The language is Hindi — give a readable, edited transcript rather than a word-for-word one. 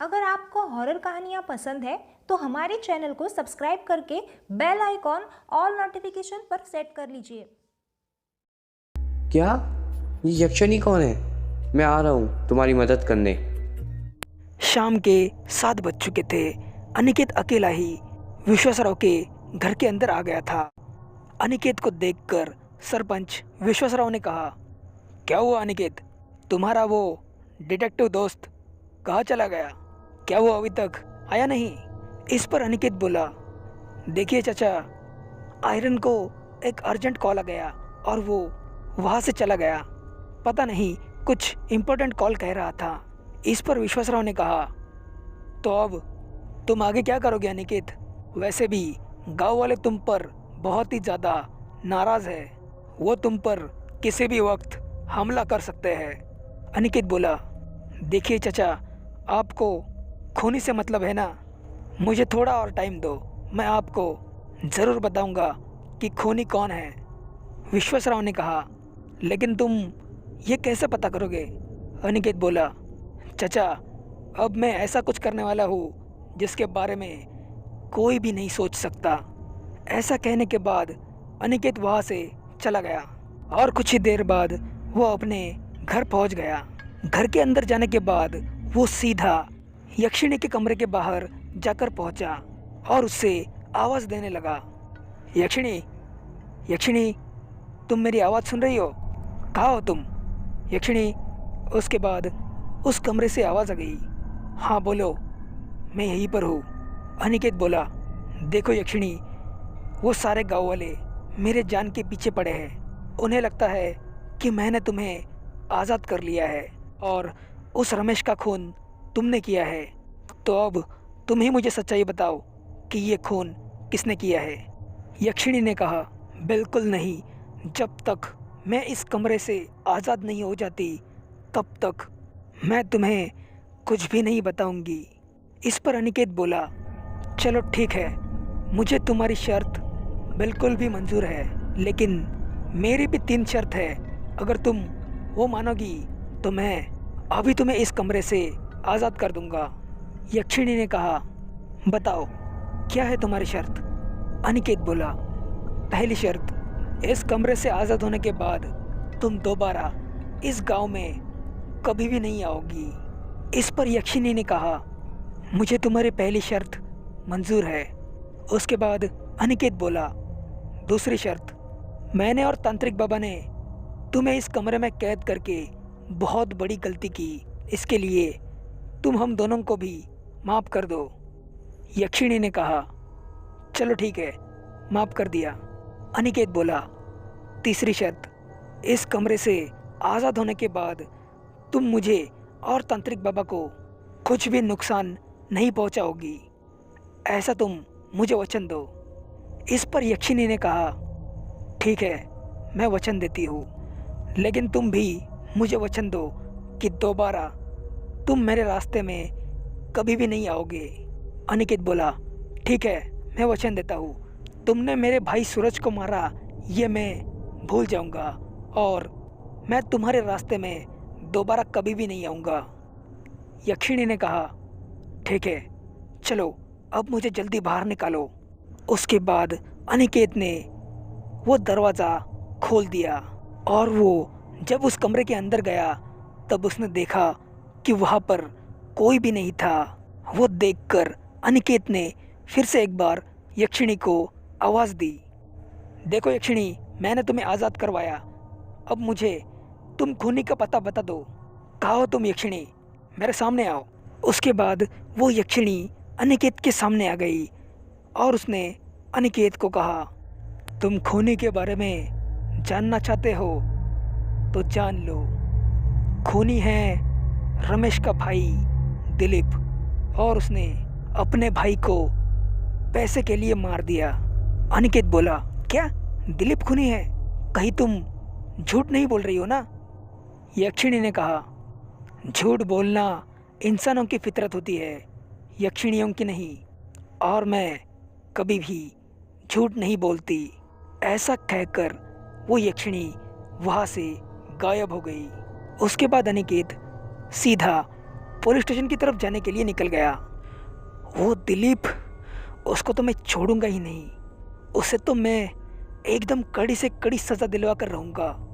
अगर आपको हॉरर कहानियाँ पसंद है तो हमारे चैनल को सब्सक्राइब करके बेल आइकॉन ऑल नोटिफिकेशन पर सेट कर लीजिए। क्या? ये यक्षिणी कौन है? मैं आ रहा हूँ तुम्हारी मदद करने। शाम के 7 बज चुके थे। अनिकेत अकेला ही विश्वासराव के घर के अंदर आ गया था। अनिकेत को देखकर सरपंच विश्वासराव ने कहा, क्या हुआ अनिकेत? तुम्हारा वो डिटेक्टिव दोस्त कहाँ चला गया? क्या वो अभी तक आया नहीं? इस पर अनिकेत बोला, देखिए चाचा, आयरन को एक अर्जेंट कॉल आ गया और वो वहाँ से चला गया। पता नहीं कुछ इम्पोर्टेंट कॉल कह रहा था। इस पर विश्वासराव ने कहा, तो अब तुम आगे क्या करोगे अनिकेत? वैसे भी गांव वाले तुम पर बहुत ही ज़्यादा नाराज़ है। वो तुम पर किसी भी वक्त हमला कर सकते हैं। अनिकेत बोला, देखिए चाचा, आपको खूनी से मतलब है ना? मुझे थोड़ा और टाइम दो, मैं आपको ज़रूर बताऊंगा कि खूनी कौन है। विश्वासराव ने कहा, लेकिन तुम ये कैसे पता करोगे? अनिकेत बोला, चाचा, अब मैं ऐसा कुछ करने वाला हूँ जिसके बारे में कोई भी नहीं सोच सकता। ऐसा कहने के बाद अनिकेत वहाँ से चला गया और कुछ ही देर बाद वो अपने घर पहुँच गया। घर के अंदर जाने के बाद वो सीधा यक्षिणी के कमरे के बाहर जाकर पहुँचा और उससे आवाज़ देने लगा, यक्षिणी, यक्षिणी, तुम मेरी आवाज़ सुन रही हो? कहाँ हो तुम? यक्षिणी। उसके बाद उस कमरे से आवाज़ आ गई, हाँ बोलो, मैं यहीं पर हूँ। अनिकेत बोला, देखो यक्षिणी, वो सारे गांव वाले मेरे जान के पीछे पड़े हैं। उन्हें लगता है कि मैंने तुम्हें आज़ाद कर लिया है और उस रमेश का खून तुमने किया है। तो अब तुम ही मुझे सच्चाई बताओ कि ये खून किसने किया है? यक्षिणी ने कहा, बिल्कुल नहीं, जब तक मैं इस कमरे से आज़ाद नहीं हो जाती तब तक मैं तुम्हें कुछ भी नहीं बताऊंगी। इस पर अनिकेत बोला, चलो ठीक है, मुझे तुम्हारी शर्त बिल्कुल भी मंजूर है, लेकिन मेरी भी 3 शर्त है। अगर तुम वो मानोगी तो मैं अभी तुम्हें इस कमरे से आज़ाद कर दूंगा। यक्षिणी ने कहा, बताओ क्या है तुम्हारी शर्त? अनिकेत बोला, पहली शर्त, इस कमरे से आज़ाद होने के बाद तुम दोबारा इस गांव में कभी भी नहीं आओगी। इस पर यक्षिणी ने कहा, मुझे तुम्हारी पहली शर्त मंजूर है। उसके बाद अनिकेत बोला, दूसरी शर्त, मैंने और तांत्रिक बाबा ने तुम्हें इस कमरे में कैद करके बहुत बड़ी गलती की। इसके लिए तुम हम दोनों को भी माफ़ कर दो। यक्षिणी ने कहा, चलो ठीक है, माफ़ कर दिया। अनिकेत बोला, तीसरी शर्त, इस कमरे से आज़ाद होने के बाद तुम मुझे और तांत्रिक बाबा को कुछ भी नुकसान नहीं पहुंचाओगी। ऐसा तुम मुझे वचन दो। इस पर यक्षिणी ने कहा, ठीक है, मैं वचन देती हूँ, लेकिन तुम भी मुझे वचन दो कि दोबारा तुम मेरे रास्ते में कभी भी नहीं आओगे। अनिकेत बोला, ठीक है, मैं वचन देता हूँ, तुमने मेरे भाई सूरज को मारा ये मैं भूल जाऊँगा और मैं तुम्हारे रास्ते में दोबारा कभी भी नहीं आऊँगा। यक्षिणी ने कहा, ठीक है, चलो अब मुझे जल्दी बाहर निकालो। उसके बाद अनिकेत ने वो दरवाज़ा खोल दिया और वो जब उस कमरे के अंदर गया तब उसने देखा कि वहाँ पर कोई भी नहीं था। वो देखकर अनिकेत ने फिर से एक बार यक्षिणी को आवाज़ दी, देखो यक्षिणी, मैंने तुम्हें आज़ाद करवाया, अब मुझे तुम खूनी का पता बता दो। कहाँ हो तुम यक्षिणी? मेरे सामने आओ। उसके बाद वो यक्षिणी अनिकेत के सामने आ गई और उसने अनिकेत को कहा, तुम खूनी के बारे में जानना चाहते हो तो जान लो। खूनी है रमेश का भाई दिलीप और उसने अपने भाई को पैसे के लिए मार दिया। अनिकेत बोला, क्या दिलीप खूनी है? कहीं तुम झूठ नहीं बोल रही हो ना? यक्षिणी ने कहा, झूठ बोलना इंसानों की फितरत होती है, यक्षिणियों की नहीं, और मैं कभी भी झूठ नहीं बोलती। ऐसा कहकर वो यक्षिणी वहाँ से गायब हो गई। उसके बाद अनिकेत सीधा पुलिस स्टेशन की तरफ जाने के लिए निकल गया। वो दिलीप, उसको तो मैं छोड़ूंगा ही नहीं। उसे तो मैं एकदम कड़ी से कड़ी सज़ा दिलवा कर रहूँगा।